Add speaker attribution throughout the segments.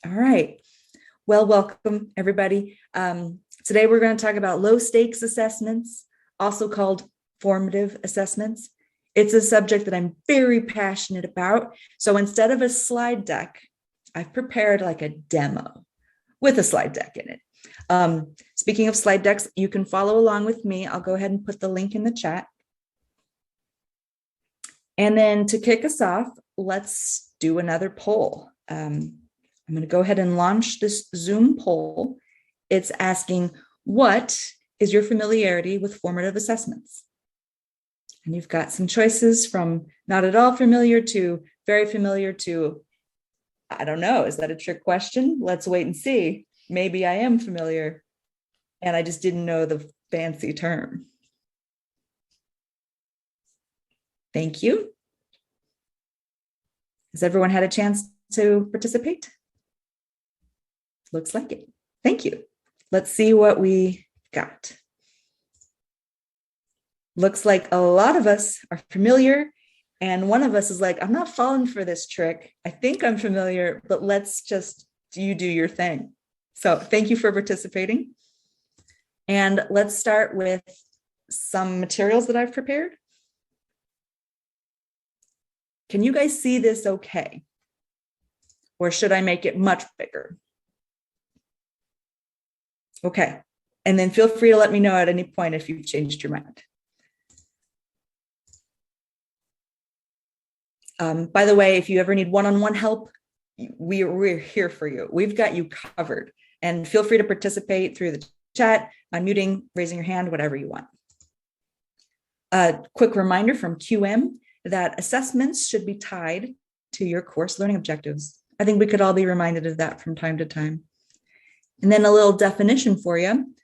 Speaker 1: All right. Well, welcome everybody. Today we're going to talk about low stakes assessments, also called formative assessments. It's a subject that I'm very passionate about. So instead of a slide deck, I've prepared like a demo with a slide deck in it. Speaking of slide decks, you can follow along with me. I'll go ahead and put the link in the chat. And then to kick us off, let's do another poll. I'm going to go ahead and launch this Zoom poll. It's asking, what is your familiarity with formative assessments? And you've got some choices from not at all familiar to very familiar to, I don't know, is that a trick question? Let's wait and see. Maybe I am familiar and I just didn't know the fancy term. Thank you. Has everyone had a chance to participate? Looks like it. Thank you. Let's see what we got. Looks like a lot of us are familiar, and one of us is like, I'm not falling for this trick. I think I'm familiar, but let's just you do your thing. So thank you for participating. And let's start with some materials that I've prepared. Can you guys see this okay? Or should I make it much bigger? Okay. And then feel free to let me know at any point if you've changed your mind. By the way, if you ever need one-on-one help, we're here for you. We've got you covered. And feel free to participate through the chat, unmuting, raising your hand, whatever you want. A quick reminder from QM that assessments should be tied to your course learning objectives. I think we could all be reminded of that from time to time. And then a little definition for you.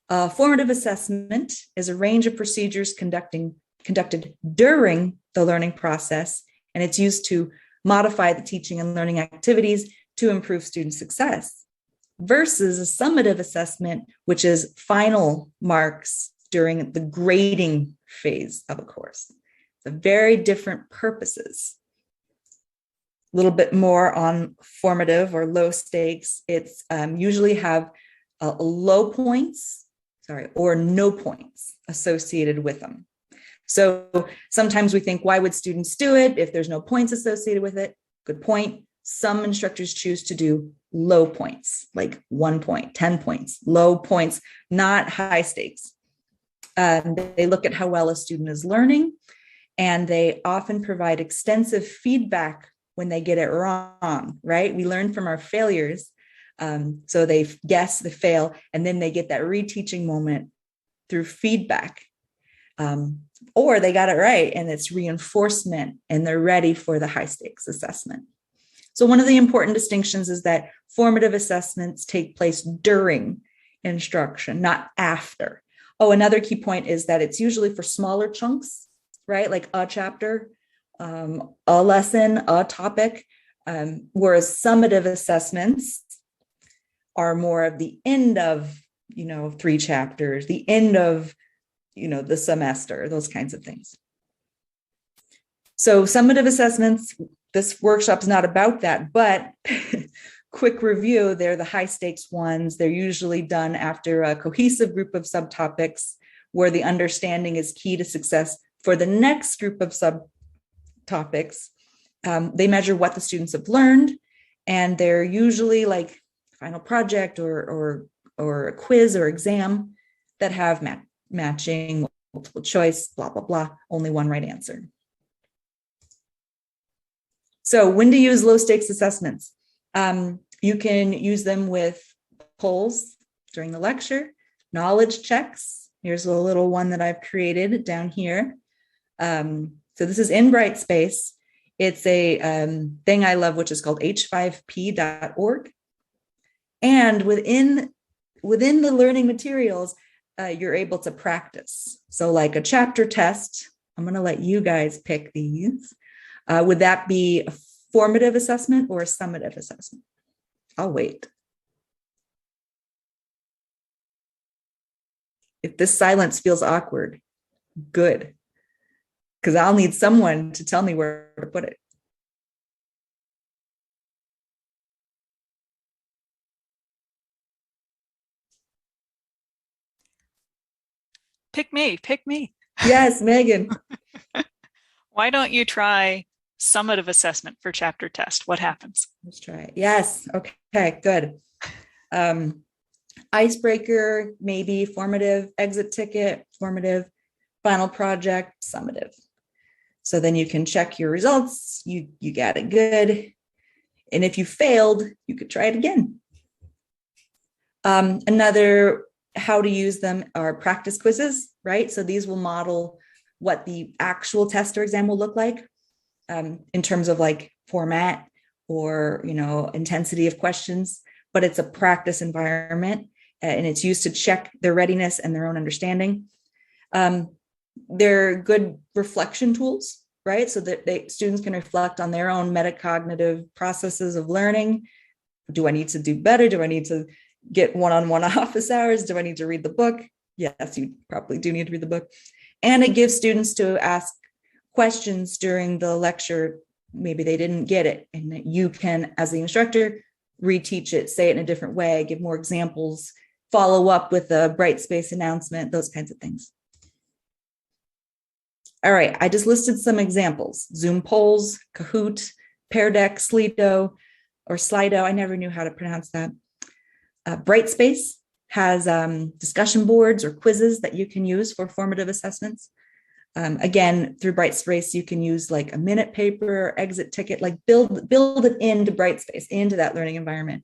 Speaker 1: Formative assessment is a range of procedures conducted during the learning process, and it's used to modify the teaching and learning activities to improve student success, versus a summative assessment, which is final marks during the grading phase of a course. So very different purposes. A little bit more on formative or low stakes. It's usually have low points, or no points associated with them. So sometimes we think, why would students do it if there's no points associated with it? Good point. Some instructors choose to do low points, like 1 point, 10 points, low points, not high stakes. They look at how well a student is learning, and they often provide extensive feedback when they get it wrong, right? We learn from our failures. So they guess, they fail, and then they get that reteaching moment through feedback. Or they got it right and it's reinforcement and they're ready for the high stakes assessment. So one of the important distinctions is that formative assessments take place during instruction, not after. Oh, another key point is that it's usually for smaller chunks, right? Like a chapter, a lesson, a topic, whereas summative assessments are more of the end of, 3 chapters, the end of, the semester, those kinds of things. So summative assessments, this workshop is not about that, but quick review, they're the high stakes ones. They're usually done after a cohesive group of subtopics where the understanding is key to success for the next group of subtopics. They measure what the students have learned, and they're usually like final project or a quiz or exam that have matching, multiple choice, blah, blah, blah, only one right answer. So when to use low stakes assessments? You can use them with polls during the lecture, knowledge checks. Here's a little one that I've created down here. So this is in Brightspace. It's a thing I love, which is called h5p.org. And within the learning materials, you're able to practice. So like a chapter test, I'm going to let you guys pick these. Would that be a formative assessment or a summative assessment? I'll wait. If this silence feels awkward, good, because I'll need someone to tell me where to put it.
Speaker 2: Pick me, pick me.
Speaker 1: Yes, Megan.
Speaker 2: Why don't you try summative assessment for chapter test? What happens?
Speaker 1: Let's try it. Yes. Okay, good. Icebreaker, maybe formative, exit ticket, formative, final project, summative. So then you can check your results. You got it good. And if you failed, you could try it again. Another how to use them are practice quizzes, right? So these will model what the actual test or exam will look like in terms of like format or, intensity of questions, but it's a practice environment and it's used to check their readiness and their own understanding. They're good reflection tools, right? So that students can reflect on their own metacognitive processes of learning. Do I need to do better? Do I need to get one-on-one office hours? Do I need to read the book? Yes, you probably do need to read the book. And it gives students to ask questions during the lecture. Maybe they didn't get it. And you can, as the instructor, reteach it, say it in a different way, give more examples, follow up with a Brightspace announcement, those kinds of things. All right, I just listed some examples: Zoom polls, Kahoot, Pear Deck, Slido, or Slido. I never knew how to pronounce that. Brightspace has discussion boards or quizzes that you can use for formative assessments. Again, through Brightspace, you can use like a minute paper, exit ticket, like build it into Brightspace, into that learning environment.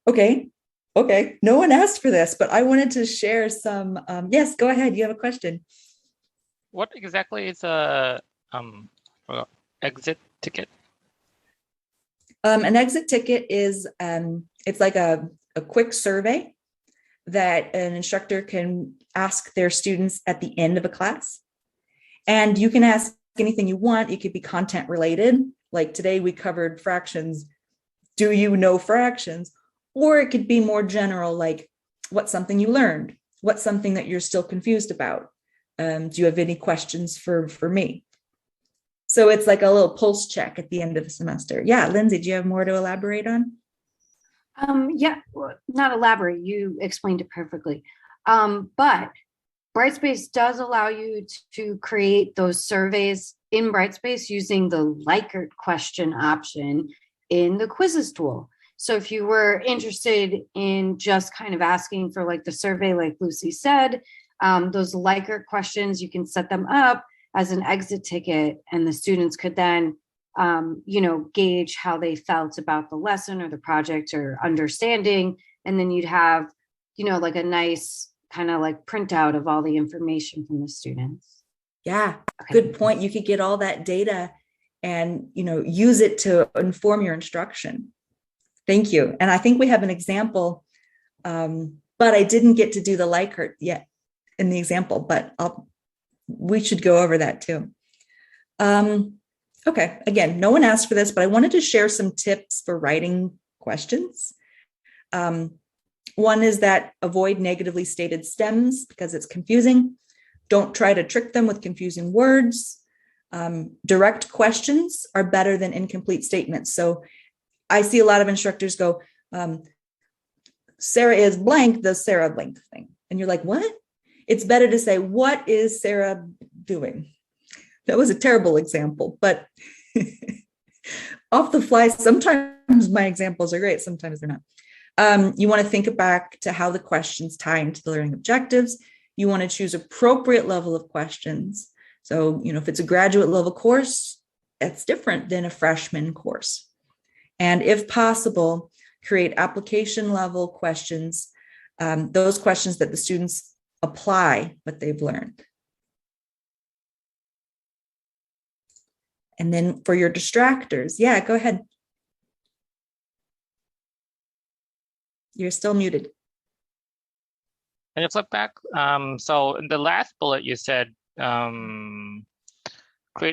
Speaker 1: Okay. No one asked for this, but I wanted to share some. Yes, go ahead. You have a question.
Speaker 3: What exactly is a exit ticket?
Speaker 1: An exit ticket is it's like a quick survey that an instructor can ask their students at the end of a class. And you can ask anything you want. It could be content related. Like today we covered fractions. Do you know fractions? Or it could be more general, like what's something you learned? What's something that you're still confused about? Do you have any questions for me? So it's like a little pulse check at the end of the semester. Yeah, Lindsay, do you have more to elaborate on?
Speaker 4: Yeah, not elaborate. You explained it perfectly. But Brightspace does allow you to create those surveys in Brightspace using the Likert question option in the quizzes tool. So if you were interested in just kind of asking for like the survey, like Lucy said, those Likert questions, you can set them up as an exit ticket, and the students could then gauge how they felt about the lesson or the project or understanding. And then you'd have, like a nice kind of like printout of all the information from the students.
Speaker 1: Yeah, good point. You could get all that data and, use it to inform your instruction. Thank you. And I think we have an example, but I didn't get to do the Likert yet in the example, but we should go over that too. Okay, again, no one asked for this, but I wanted to share some tips for writing questions. One is that avoid negatively stated stems because it's confusing. Don't try to trick them with confusing words. Direct questions are better than incomplete statements. So I see a lot of instructors go, Sarah is blank, the Sarah blank thing. And you're like, what? It's better to say, what is Sarah doing? That was a terrible example, but off the fly, sometimes my examples are great, sometimes they're not. You want to think back to how the questions tie into the learning objectives. You want to choose appropriate level of questions. So, if it's a graduate level course, that's different than a freshman course. And if possible, create application level questions, those questions that the students apply what they've learned. And then for your distractors, yeah, go ahead. You're still muted.
Speaker 3: Can you flip back? So in the last bullet, you said create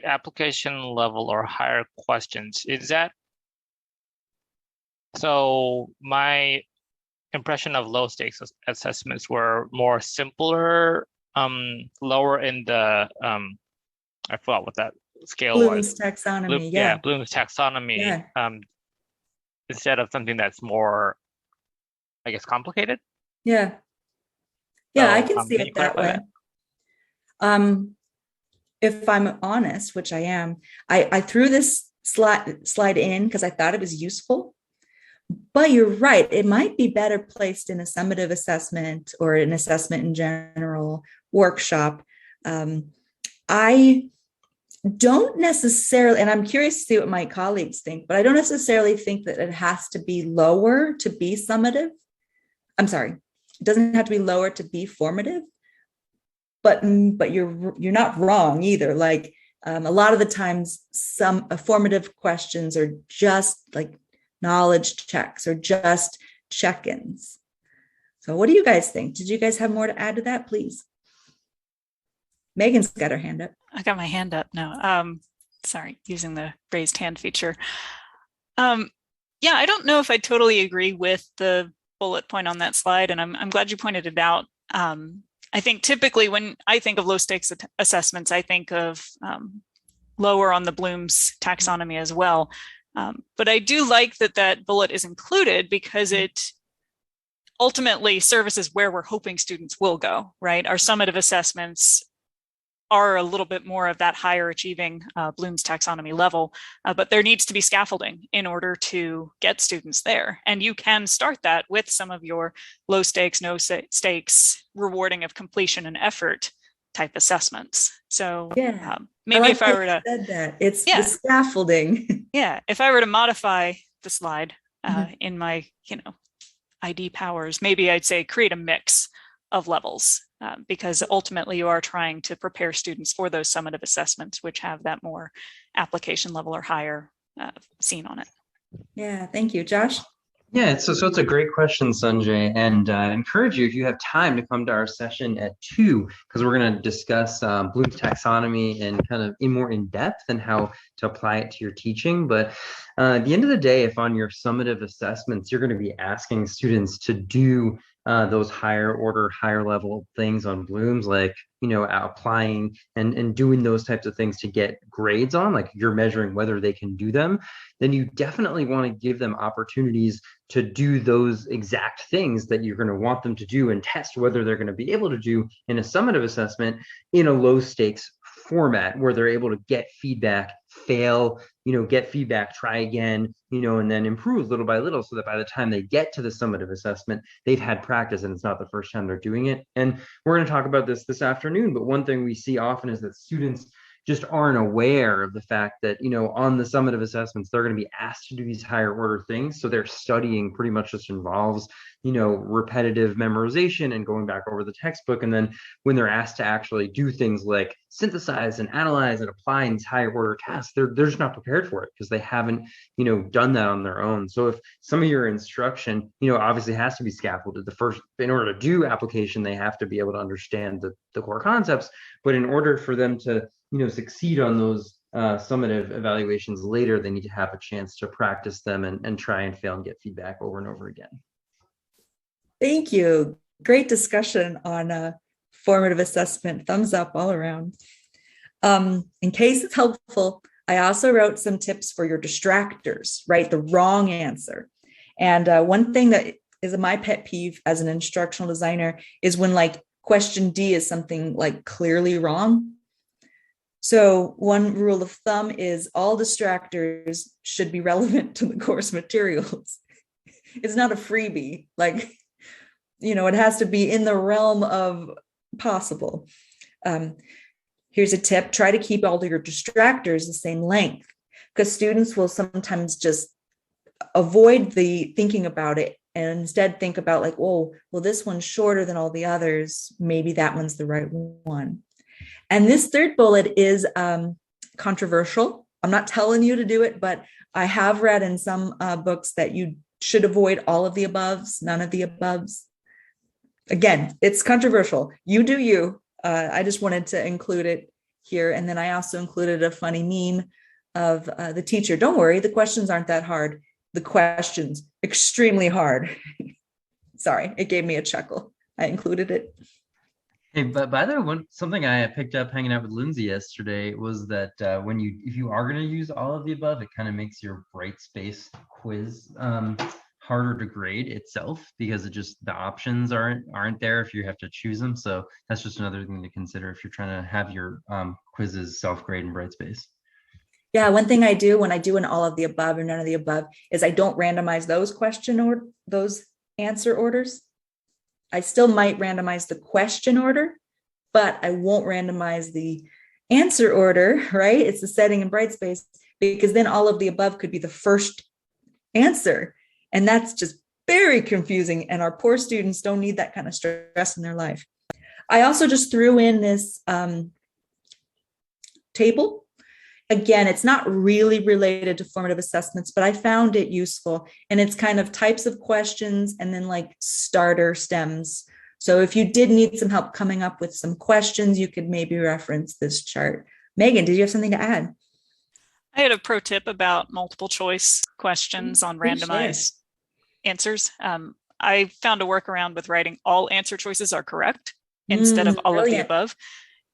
Speaker 3: application level or higher questions. Is that so? My impression of low stakes assessments were more simpler, lower in the I forgot what that scale
Speaker 1: Bloom's
Speaker 3: was.
Speaker 1: taxonomy.
Speaker 3: Yeah, Bloom's taxonomy.
Speaker 1: Yeah.
Speaker 3: Instead of something that's more, I guess, complicated.
Speaker 1: Yeah. Yeah, I
Speaker 3: So,
Speaker 1: can see
Speaker 3: can you
Speaker 1: it that
Speaker 3: clarify
Speaker 1: way.
Speaker 3: that?
Speaker 1: If I'm honest, which I am, I threw this slide in because I thought it was useful. But you're right, it might be better placed in a summative assessment or an assessment in general workshop. I don't necessarily, and I'm curious to see what my colleagues think, but I don't necessarily think that it has to be lower to be summative. I'm sorry, it doesn't have to be lower to be formative, but you're not wrong either. Like a lot of the times, some formative questions are just like knowledge checks or just check-ins. So what do you guys think? Did you guys have more to add to that, please? Megan's got her hand up.
Speaker 2: I got my hand up now. Sorry, using the raised hand feature. Yeah, I don't know if I totally agree with the bullet point on that slide, and I'm glad you pointed it out. I think typically when I think of low stakes assessments, I think of lower on the Bloom's taxonomy as well. But I do like that that bullet is included because it ultimately services where we're hoping students will go, right? Our summative assessments are a little bit more of that higher achieving Bloom's taxonomy level, but there needs to be scaffolding in order to get students there. And you can start that with some of your low stakes, no stakes, rewarding of completion and effort type assessments. So
Speaker 1: Yeah,
Speaker 2: maybe if I were to
Speaker 1: said that it's the scaffolding.
Speaker 2: Yeah, if I were to modify the slide in my, ID powers, maybe I'd say create a mix of levels because ultimately you are trying to prepare students for those summative assessments, which have that more application level or higher seen on it.
Speaker 1: Yeah, thank you, Josh.
Speaker 5: Yeah, so it's a great question, Sanjay, and I encourage you, if you have time, to come to our session at 2, because we're going to discuss Bloom's taxonomy and kind of more in depth and how to apply it to your teaching. But at the end of the day, if on your summative assessments, you're going to be asking students to do those higher order, higher level things on Bloom's, like, applying and doing those types of things to get grades on, like you're measuring whether they can do them, then you definitely want to give them opportunities to do those exact things that you're going to want them to do and test whether they're going to be able to do in a summative assessment in a low stakes format where they're able to get feedback, fail, get feedback, try again, and then improve little by little so that by the time they get to the summative assessment, they've had practice and it's not the first time they're doing it. And we're going to talk about this afternoon, but one thing we see often is that students just aren't aware of the fact that, on the summative assessments, they're going to be asked to do these higher order things. So their studying pretty much just involves, repetitive memorization and going back over the textbook. And then when they're asked to actually do things like synthesize and analyze and apply these higher order tasks, they're just not prepared for it because they haven't, done that on their own. So if some of your instruction, obviously has to be scaffolded, in order to do application, they have to be able to understand the core concepts. But in order for them to succeed on those summative evaluations later, they need to have a chance to practice them and try and fail and get feedback over and over again.
Speaker 1: Thank you. Great discussion on formative assessment. Thumbs up all around. In case it's helpful, I also wrote some tips for your distractors, right? The wrong answer. And one thing that is my pet peeve as an instructional designer is when like question D is something like clearly wrong. So one rule of thumb is all distractors should be relevant to the course materials. It's not a freebie. Like, it has to be in the realm of possible. Here's a tip. Try to keep all of your distractors the same length because students will sometimes just avoid the thinking about it and instead think about like, well, this one's shorter than all the others. Maybe that one's the right one. And this third bullet is controversial. I'm not telling you to do it, but I have read in some books that you should avoid all of the aboves, none of the aboves. Again, it's controversial. You do you. I just wanted to include it here. And then I also included a funny meme of the teacher. Don't worry, the questions aren't that hard. The questions, extremely hard. Sorry, it gave me a chuckle. I included it.
Speaker 5: Hey, but by the way, something I picked up hanging out with Lindsay yesterday was that if you are going to use all of the above, it kind of makes your Brightspace quiz harder to grade itself because the options aren't there if you have to choose them. So that's just another thing to consider if you're trying to have your quizzes self-grade in Brightspace.
Speaker 1: Yeah, one thing I do when I do an all of the above or none of the above is I don't randomize those those answer orders. I still might randomize the question order, but I won't randomize the answer order, right? It's the setting in Brightspace, because then all of the above could be the first answer. And that's just very confusing. And our poor students don't need that kind of stress in their life. I also just threw in this table. Again, it's not really related to formative assessments, but I found it useful. And it's kind of types of questions and then like starter stems. So if you did need some help coming up with some questions, you could maybe reference this chart. Megan, did you have something to add?
Speaker 2: I had a pro tip about multiple choice questions on randomized answers. I found a workaround with writing all answer choices are correct instead of all of the above.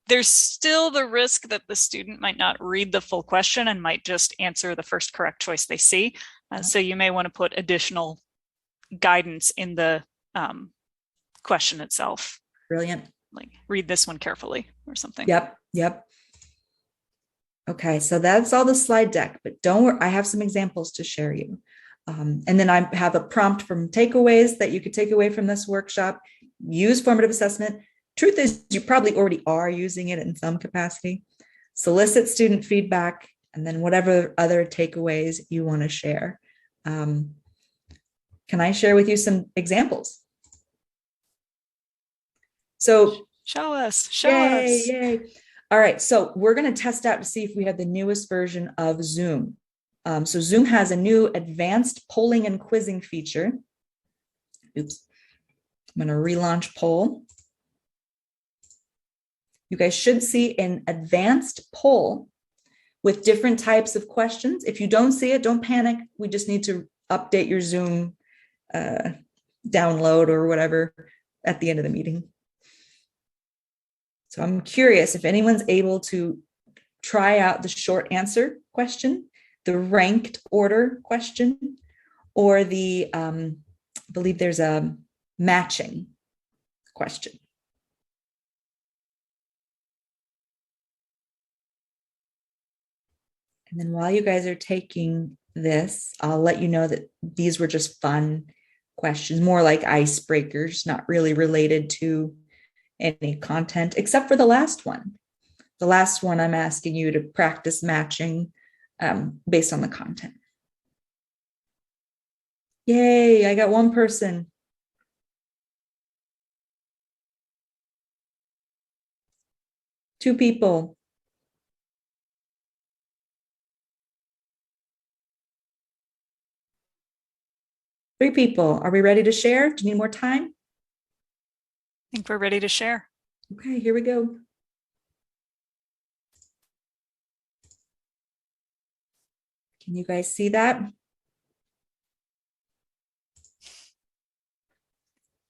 Speaker 2: There's still the risk that the student might not read the full question and might just answer the first correct choice they see. So you may want to put additional guidance in the question itself.
Speaker 1: Brilliant.
Speaker 2: Like read this one carefully or something.
Speaker 1: Yep. Okay, so that's all the slide deck, but don't worry, I have some examples to share you. And then I have a prompt from takeaways that you could take away from this workshop. Use formative assessment. Truth is, you probably already are using it in some capacity. Solicit student feedback, and then whatever other takeaways you want to share. Can I share with you some examples? So
Speaker 2: show us.
Speaker 1: Yay. All right, so we're going to test out to see if we have the newest version of Zoom. So Zoom has a new advanced polling and quizzing feature. Oops, I'm going to relaunch poll. You guys should see an advanced poll with different types of questions. If you don't see it, don't panic. We just need to update your Zoom download or whatever at the end of the meeting. So I'm curious if anyone's able to try out the short answer question, the ranked order question, or the, I believe there's a matching question. And then while you guys are taking this, I'll let you know that these were just fun questions, more like icebreakers, not really related to any content, except for the last one. The last one, I'm asking you to practice matching based on the content. Yay, I got one person. Two people. Three people. Are we ready to share? Do you need more time?
Speaker 2: I think we're ready to share.
Speaker 1: Okay, here we go. Can you guys see that?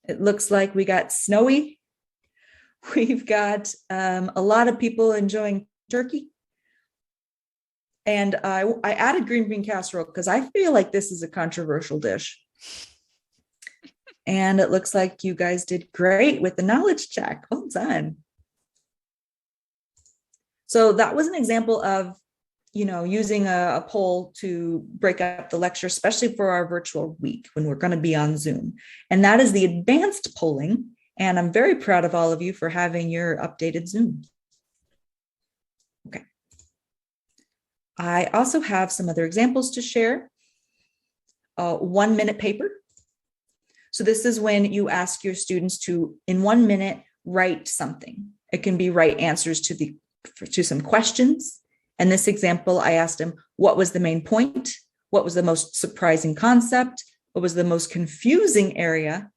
Speaker 1: It looks like we got snowy. We've got a lot of people enjoying turkey. And I added green bean casserole because I feel like this is a controversial dish. And it looks like you guys did great with the knowledge check. Well done. So that was an example of, using a poll to break up the lecture, especially for our virtual week when we're going to be on Zoom. And that is the advanced polling. And I'm very proud of all of you for having your updated Zoom. Okay. I also have some other examples to share. 1 minute paper. So this is when you ask your students to, in 1 minute, write something. It can be write answers to some questions. In this example, I asked them, what was the main point? What was the most surprising concept? What was the most confusing area?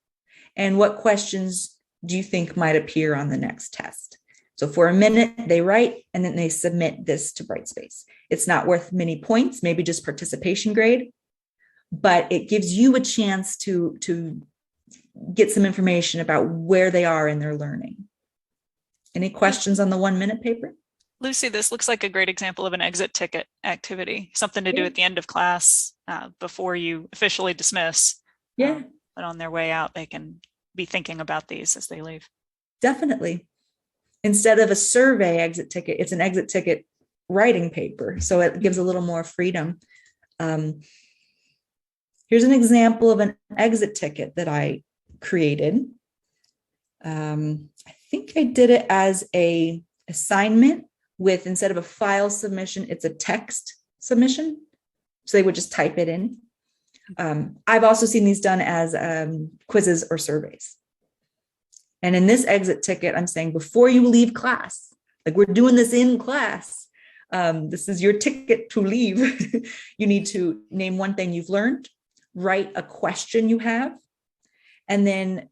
Speaker 1: And what questions do you think might appear on the next test? So for a minute, they write, and then they submit this to Brightspace. It's not worth many points, maybe just participation grade, but it gives you a chance to get some information about where they are in their learning. Any questions on the 1 minute paper?
Speaker 2: Lucy, this looks like a great example of an exit ticket activity, something to do at the end of class before you officially dismiss.
Speaker 1: Yeah,
Speaker 2: but on their way out, they can be thinking about these as they leave.
Speaker 1: definitely. Instead of a survey exit ticket, it's an exit ticket writing paper. So it gives a little more freedom. Here's an example of an exit ticket that I created. I think I did it as a assignment with, instead of a file submission, it's a text submission. So they would just type it in. I've also seen these done as quizzes or surveys. And in this exit ticket, I'm saying before you leave class, like we're doing this in class, this is your ticket to leave. You need to name one thing you've learned, write a question you have, and then,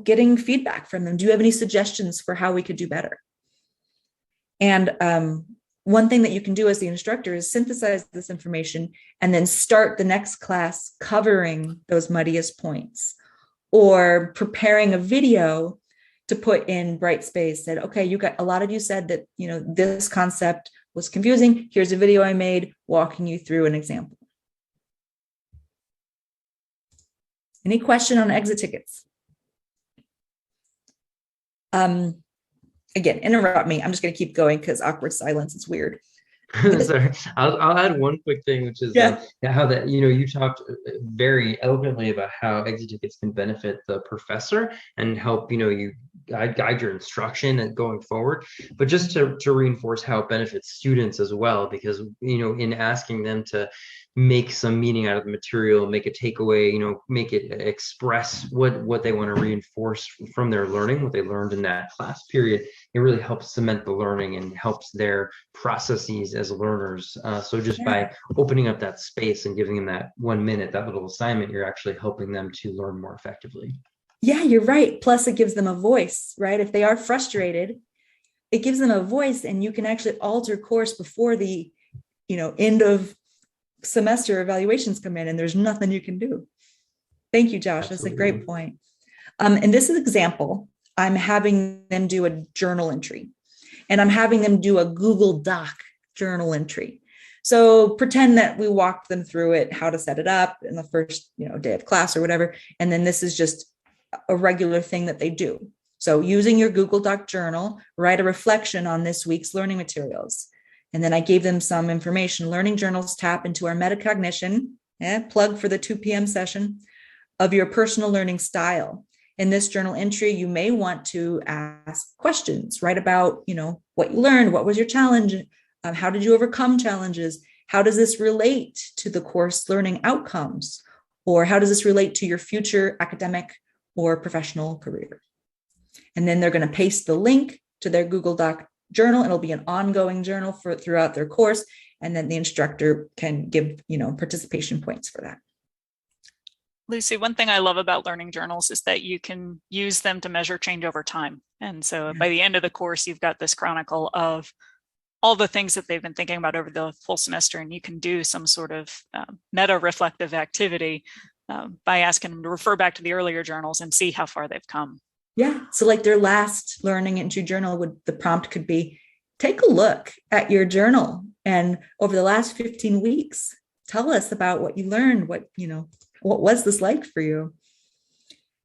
Speaker 1: getting feedback from them. Do you have any suggestions for how we could do better? And one thing that you can do as the instructor is synthesize this information and then start the next class covering those muddiest points, or preparing a video to put in Brightspace that, okay, a lot of you said that, this concept was confusing. Here's a video I made walking you through an example. Any question on exit tickets? Again, interrupt me. I'm just going to keep going because awkward silence is weird.
Speaker 5: Sorry, I'll add one quick thing, which is how that, you talked very eloquently about how exit tickets can benefit the professor and help, you guide your instruction and going forward. But just to reinforce how it benefits students as well, because, in asking them to make some meaning out of the material, make a takeaway, make it express what they want to reinforce from their learning, what they learned in that class period, it really helps cement the learning and helps their processes as learners. So just by opening up that space and giving them that 1 minute, that little assignment, you're actually helping them to learn more effectively. Yeah,
Speaker 1: you're right. Plus it gives them a voice, right? If they are frustrated, it gives them a voice, and you can actually alter course before the, end of semester evaluations come in, and there's nothing you can do. Thank you, Josh. Absolutely. That's a great point. And this is an example. I'm having them do a journal entry, and I'm having them do a Google Doc journal entry. So pretend that we walked them through it, how to set it up in the first, day of class or whatever. And then this is just a regular thing that they do. So using your Google Doc journal, write a reflection on this week's learning materials. And then I gave them some information. Learning journals tap into our metacognition, plug for the 2 p.m. session, of your personal learning style. In this journal entry, you may want to ask questions, write about, what you learned, what was your challenge, how did you overcome challenges, how does this relate to the course learning outcomes, or how does this relate to your future academic or professional career? And then they're going to paste the link to their Google Doc journal. It'll be an ongoing journal throughout their course, and then the instructor can give, participation points for that.
Speaker 2: Lucy, one thing I love about learning journals is that you can use them to measure change over time. And so by the end of the course, you've got this chronicle of all the things that they've been thinking about over the full semester, and you can do some sort of meta-reflective activity by asking them to refer back to the earlier journals and see how far they've come.
Speaker 1: Yeah. So like their last learning entry journal, the prompt could be, take a look at your journal, and over the last 15 weeks, tell us about what you learned, what was this like for you?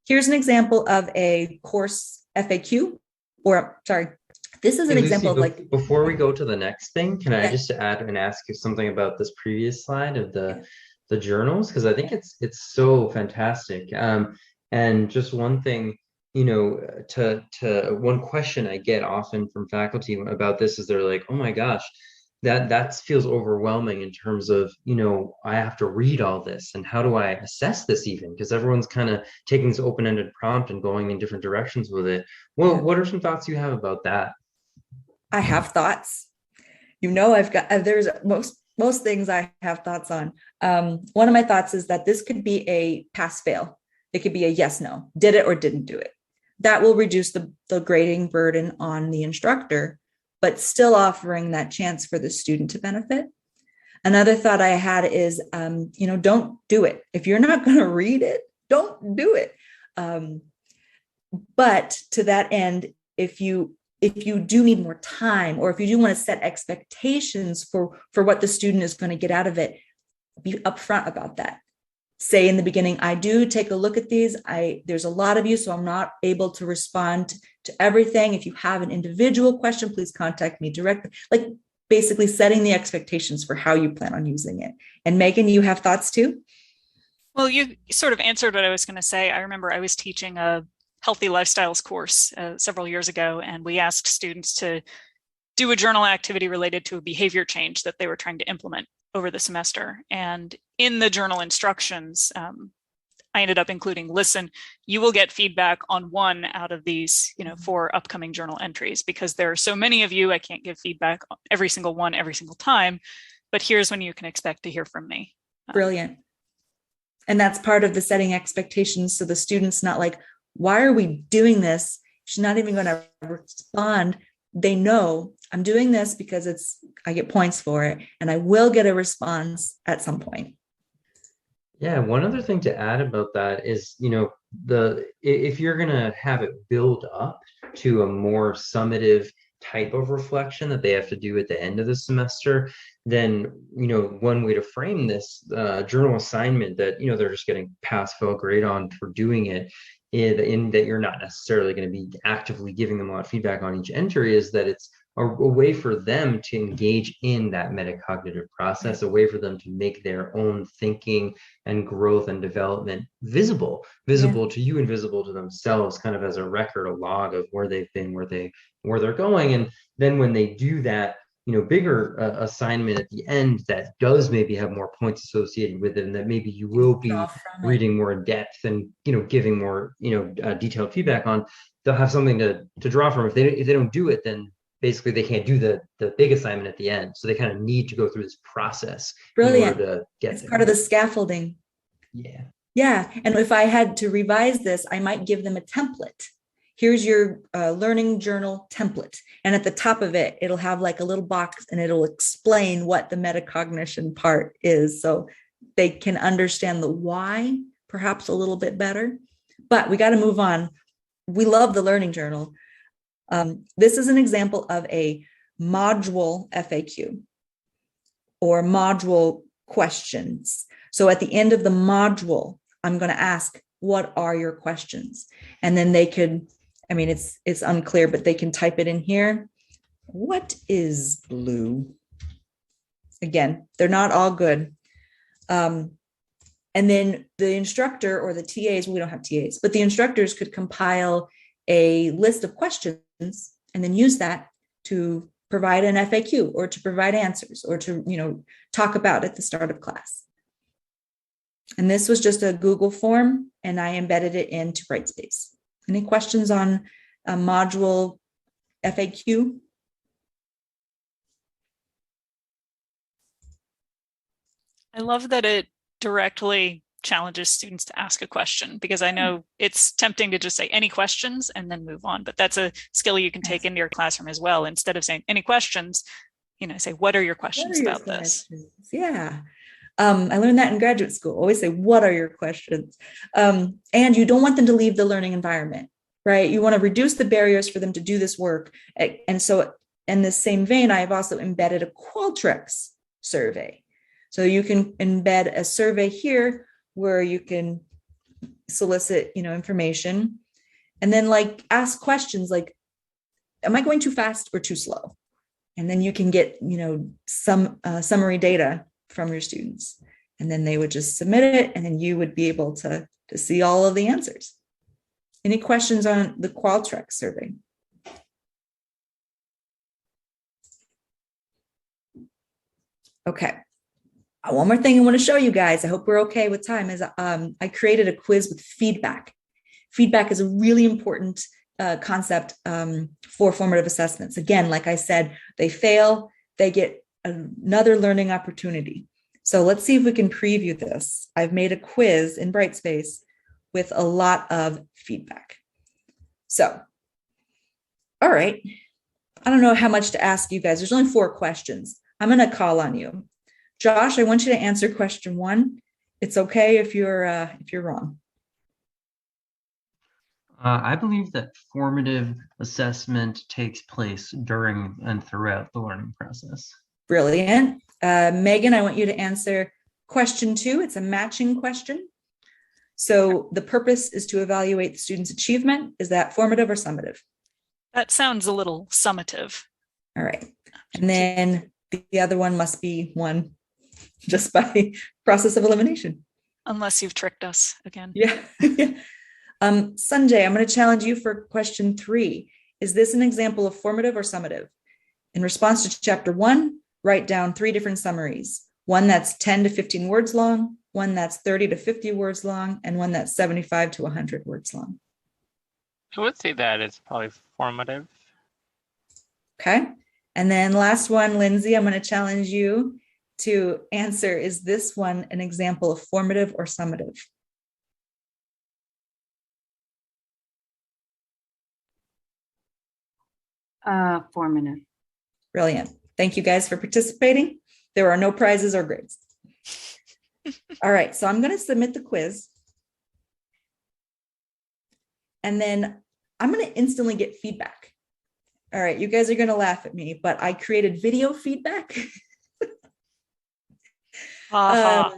Speaker 1: Here's an example of a course FAQ, this is an example of like.
Speaker 5: Before we go to the next thing, can I just add and ask you something about this previous slide of the journals? Because I think it's so fantastic. And just one thing, to one question I get often from faculty about this is they're like, oh my gosh, that feels overwhelming in terms of, I have to read all this, and how do I assess this even? Because everyone's kind of taking this open-ended prompt and going in different directions with it. Well, what are some thoughts you have about that?
Speaker 1: I have thoughts. I've got, there's most things I have thoughts on. One of my thoughts is that this could be a pass-fail. It could be a yes, no, did it or didn't do it. That will reduce the grading burden on the instructor, but still offering that chance for the student to benefit. Another thought I had is, don't do it. If you're not going to read it, don't do it. But to that end, if you do need more time, or if you do want to set expectations for what the student is going to get out of it, be upfront about that. say in the beginning, I do take a look at these. There's a lot of you, so I'm not able to respond to everything. If you have an individual question, please contact me directly. Like basically setting the expectations for how you plan on using it. And Megan, you have thoughts too?
Speaker 2: Well, you sort of answered what I was going to say. I remember I was teaching a healthy lifestyles course several years ago, and we asked students to do a journal activity related to a behavior change that they were trying to implement over the semester. And in the journal instructions, I ended up including, listen, you will get feedback on one out of these, 4 upcoming journal entries, because there are so many of you, I can't give feedback on every single one, every single time, but here's when you can expect to hear from me.
Speaker 1: Brilliant. And that's part of the setting expectations. So the student's not like, why are we doing this? She's not even going to respond. They know I'm doing this because I get points for it, and I will get a response at some point.
Speaker 5: Yeah, one other thing to add about that is, if you're going to have it build up to a more summative type of reflection that they have to do at the end of the semester, then, one way to frame this journal assignment that, they're just getting pass fail grade on for doing it, in that you're not necessarily going to be actively giving them a lot of feedback on each entry, is that it's a way for them to engage in that metacognitive process, a way for them to make their own thinking and growth and development visible to you and visible to themselves, kind of as a record, a log of where they've been, where they're going. And then when they do that, bigger assignment at the end that does maybe have more points associated with it, and that maybe you will be reading more in depth and, giving more, detailed feedback on, they'll have something to draw from. If they don't do it, then basically they can't do the big assignment at the end. So they kind of need to go through this process.
Speaker 1: Brilliant.
Speaker 5: In order to get
Speaker 1: it's
Speaker 5: there.
Speaker 1: Part of the scaffolding.
Speaker 5: Yeah.
Speaker 1: Yeah. And if I had to revise this, I might give them a template. Here's your learning journal template. And at the top of it, it'll have like a little box, and it'll explain what the metacognition part is, so they can understand the why perhaps a little bit better. But we got to move on. We love the learning journal. This is an example of a module FAQ or module questions. So at the end of the module, I'm going to ask, what are your questions? And then they could, it's unclear, but they can type it in here. What is blue? Again, they're not all good. And then the instructor or the TAs, we don't have TAs, but the instructors could compile a list of questions and then use that to provide an FAQ or to provide answers or to, talk about at the start of class. And this was just a Google form, and I embedded it into Brightspace. Any questions on a module FAQ?
Speaker 2: I love that it directly challenges students to ask a question, because I know it's tempting to just say any questions and then move on, but that's a skill you can take into your classroom as well. Instead of saying any questions, say, what are your questions about this?
Speaker 1: Yeah. I learned that in graduate school. Always say, what are your questions? And you don't want them to leave the learning environment, right? You want to reduce the barriers for them to do this work. And so in the same vein, I have also embedded a Qualtrics survey. So you can embed a survey here where you can solicit, information, and then ask questions like, am I going too fast or too slow? And then you can get, some summary data from your students, and then they would just submit it, and then you would be able to see all of the answers. Any questions on the Qualtrics survey? Okay. One more thing I want to show you guys, I hope we're okay with time, is I created a quiz with feedback. Feedback is a really important concept for formative assessments. Again, like I said, they fail, they get another learning opportunity. So let's see if we can preview this. I've made a quiz in Brightspace with a lot of feedback. So, all right. I don't know how much to ask you guys. There's only 4 questions. I'm going to call on you. Josh, I want you to answer question 1. It's okay if you're wrong.
Speaker 5: I believe that formative assessment takes place during and throughout the learning process.
Speaker 1: Brilliant. Megan, I want you to answer Question 2, it's a matching question. So the purpose is to evaluate the student's achievement. Is that formative or summative?
Speaker 2: That sounds a little summative.
Speaker 1: All right. And then the other one must be 1 just by process of elimination.
Speaker 2: Unless you've tricked us again.
Speaker 1: Yeah. Sanjay, I'm going to challenge you for question 3. Is this an example of formative or summative? In response to chapter 1, write down 3 different summaries. One that's 10 to 15 words long, one that's 30 to 50 words long, and one that's 75 to 100 words long.
Speaker 3: I would say that it's probably formative.
Speaker 1: Okay. And then last one, Lindsay, I'm going to challenge you to answer, is this one an example of formative or summative?
Speaker 4: Formative.
Speaker 1: Brilliant. Thank you guys for participating. There are no prizes or grades. All right, so I'm going to submit the quiz. And then I'm going to instantly get feedback. All right, you guys are going to laugh at me, but I created video feedback.
Speaker 2: Yeah.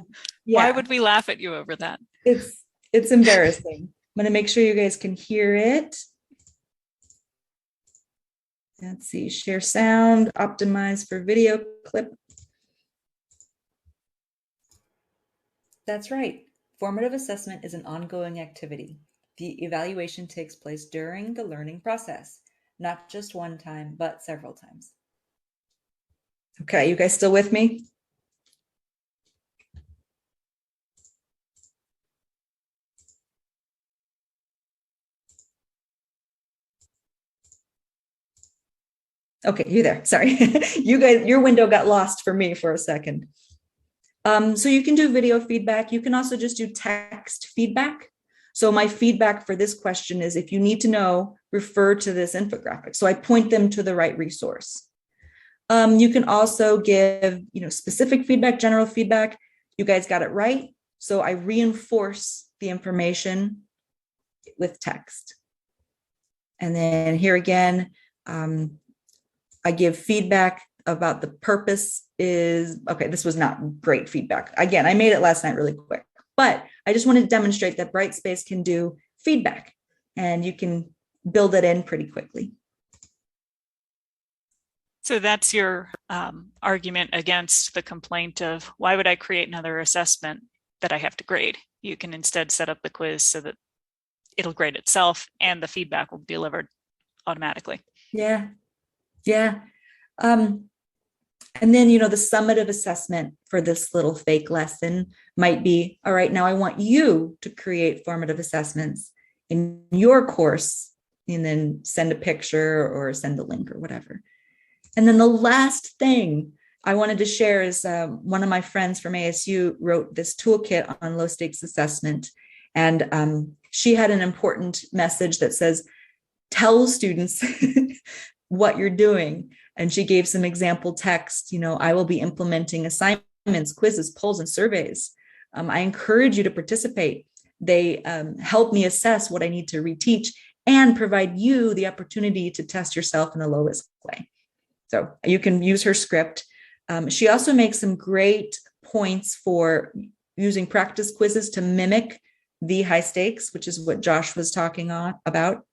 Speaker 2: Why would we laugh at you over that?
Speaker 1: It's embarrassing. I'm going to make sure you guys can hear it. Let's see, share sound, optimize for video clip. That's right. Formative assessment is an ongoing activity. The evaluation takes place during the learning process, not just one time, but several times. Okay, you guys still with me? Okay, you're there. Sorry. You guys, your window got lost for me for a second. So you can do video feedback. You can also just do text feedback. So my feedback for this question is, if you need to know, refer to this infographic. So I point them to the right resource. You can also give, specific feedback, general feedback. You guys got it right. So I reinforce the information with text. And then here again, I give feedback about the purpose is, okay, this was not great feedback. Again, I made it last night really quick, but I just wanted to demonstrate that Brightspace can do feedback and you can build it in pretty quickly.
Speaker 2: So that's your argument against the complaint of, why would I create another assessment that I have to grade? You can instead set up the quiz so that it'll grade itself and the feedback will be delivered automatically.
Speaker 1: Yeah. Yeah. And then, the summative assessment for this little fake lesson might be, all right, now I want you to create formative assessments in your course, and then send a picture or send a link or whatever. And then the last thing I wanted to share is one of my friends from ASU wrote this toolkit on low stakes assessment. And she had an important message that says, tell students what you're doing. And she gave some example text, I will be implementing assignments, quizzes, polls, and surveys. I encourage you to participate. They help me assess what I need to reteach and provide you the opportunity to test yourself in a low risk way. So you can use her script. She also makes some great points for using practice quizzes to mimic the high stakes, which is what Josh was talking about.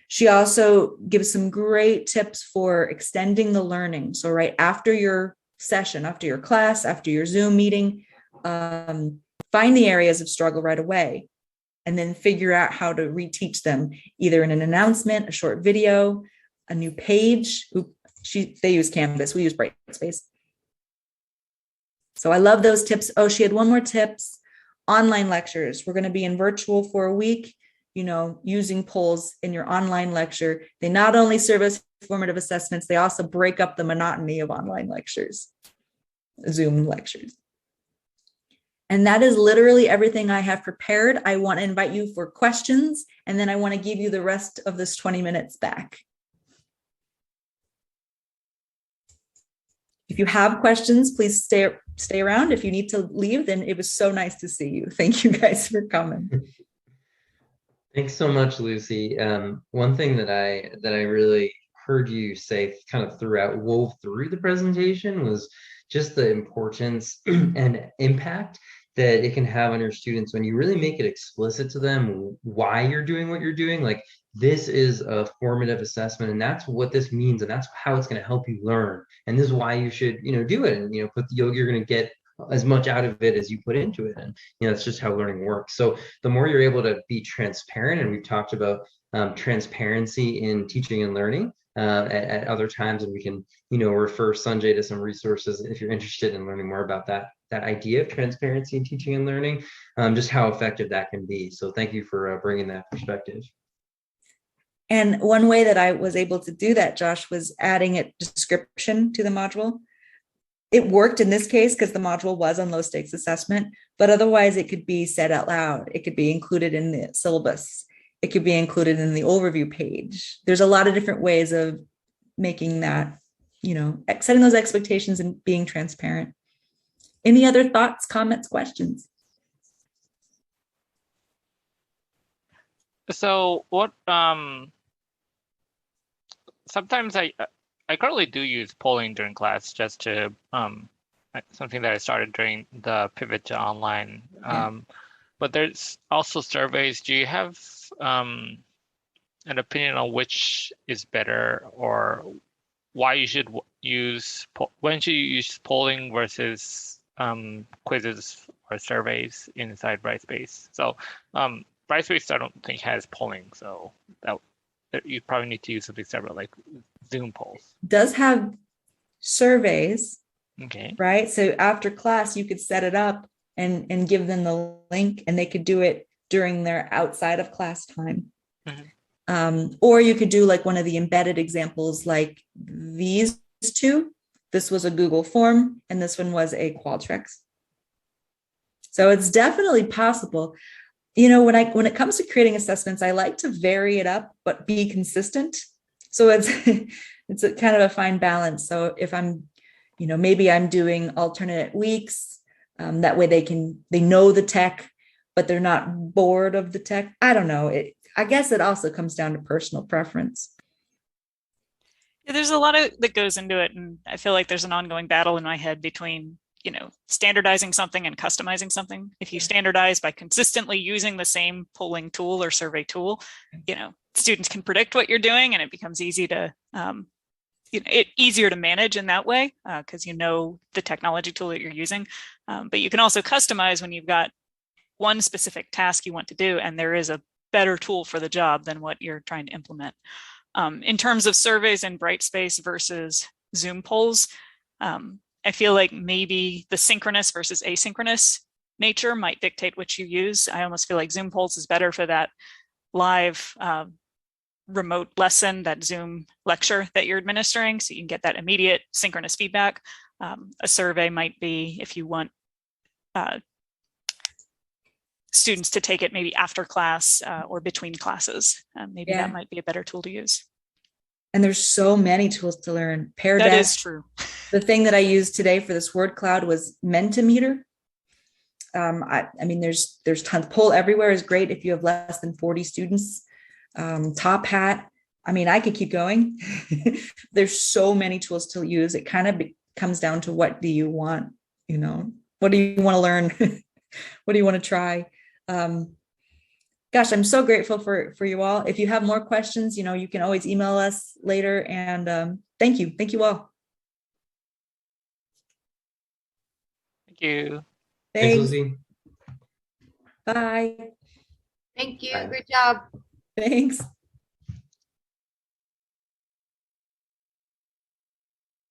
Speaker 1: She also gives some great tips for extending the learning. So right after your session, after your class, after your Zoom meeting, find the areas of struggle right away, and then figure out how to reteach them, either in an announcement, a short video, a new page. They use Canvas, we use Brightspace. So I love those tips. Oh, she had one more tips. Online lectures. We're going to be in virtual for a week. Using polls in your online lecture, they not only serve as formative assessments, they also break up the monotony of online lectures, Zoom lectures. And that is literally everything I have prepared. I want to invite you for questions, and then I want to give you the rest of this 20 minutes back. If you have questions, please stay around. If you need to leave, then it was so nice to see you. Thank you guys for coming.
Speaker 5: Thanks so much, Lucy. One thing that I really heard you say kind of wove through the presentation was just the importance and impact that it can have on your students when you really make it explicit to them why you're doing what you're doing. Like, this is a formative assessment, and that's what this means, and that's how it's going to help you learn, and this is why you should, do it, and you're going to get as much out of it as you put into it, and it's just how learning works. So the more you're able to be transparent, and we've talked about transparency in teaching and learning at other times, and we can refer Sanjay to some resources if you're interested in learning more about that idea of transparency in teaching and learning, just how effective that can be. So thank you for bringing that perspective.
Speaker 1: And one way that I was able to do that, Josh, was adding a description to the module. It worked in this case because the module was on low stakes assessment, but otherwise it could be said out loud. It could be included in the syllabus. It could be included in the overview page. There's a lot of different ways of making that, setting those expectations and being transparent. Any other thoughts, comments, questions?
Speaker 3: So what, sometimes I currently do use polling during class just to, something that I started during the pivot to online. But there's also surveys. Do you have an opinion on which is better, or why you should when should you use polling versus quizzes or surveys inside Brightspace? So Brightspace I don't think has polling, so that you probably need to use something separate, like Zoom polls.
Speaker 1: Does have surveys,
Speaker 3: okay,
Speaker 1: right? So after class, you could set it up and give them the link, and they could do it during their outside of class time. Or you could do like one of the embedded examples, like these two. This was a Google form, and this one was a Qualtrics. So it's definitely possible. When it comes to creating assessments, I like to vary it up, but be consistent. So it's a kind of a fine balance. So if I'm, maybe I'm doing alternate weeks, that way they know the tech, but they're not bored of the tech. I don't know. I guess it also comes down to personal preference.
Speaker 2: Yeah, there's a lot that goes into it, and I feel like there's an ongoing battle in my head between standardizing something and customizing something. If you standardize by consistently using the same polling tool or survey tool, students can predict what you're doing, and it becomes easy to, easier to manage in that way because the technology tool that you're using. But you can also customize when you've got one specific task you want to do, and there is a better tool for the job than what you're trying to implement. In terms of surveys in Brightspace versus Zoom polls, I feel like maybe the synchronous versus asynchronous nature might dictate what you use. I almost feel like Zoom polls is better for that live remote lesson, that Zoom lecture that you're administering, so you can get that immediate synchronous feedback. A survey might be if you want students to take it maybe after class or between classes. Maybe that might be a better tool to use.
Speaker 1: And there's so many tools to learn. Pear
Speaker 2: that
Speaker 1: Desk.
Speaker 2: Is true.
Speaker 1: The thing that I used today for this word cloud was Mentimeter. I mean, there's tons. Poll Everywhere is great if you have less than 40 students. Top Hat. I mean, I could keep going. There's so many tools to use. It kind of comes down to what do you want? What do you want to learn? What do you want to try? Gosh, I'm so grateful for you all. If you have more questions, you can always email us later. And thank you. Thank you all.
Speaker 3: thank you.
Speaker 5: Thanks, Lucy.
Speaker 1: Bye.
Speaker 4: Thank you.
Speaker 5: Bye.
Speaker 4: Great job.
Speaker 1: Thanks.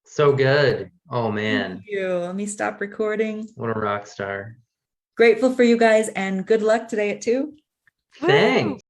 Speaker 5: So good. Oh, man.
Speaker 1: Thank you. Let me stop recording.
Speaker 5: What a rock star.
Speaker 1: Grateful for you guys, and good luck today at 2.
Speaker 5: Thanks.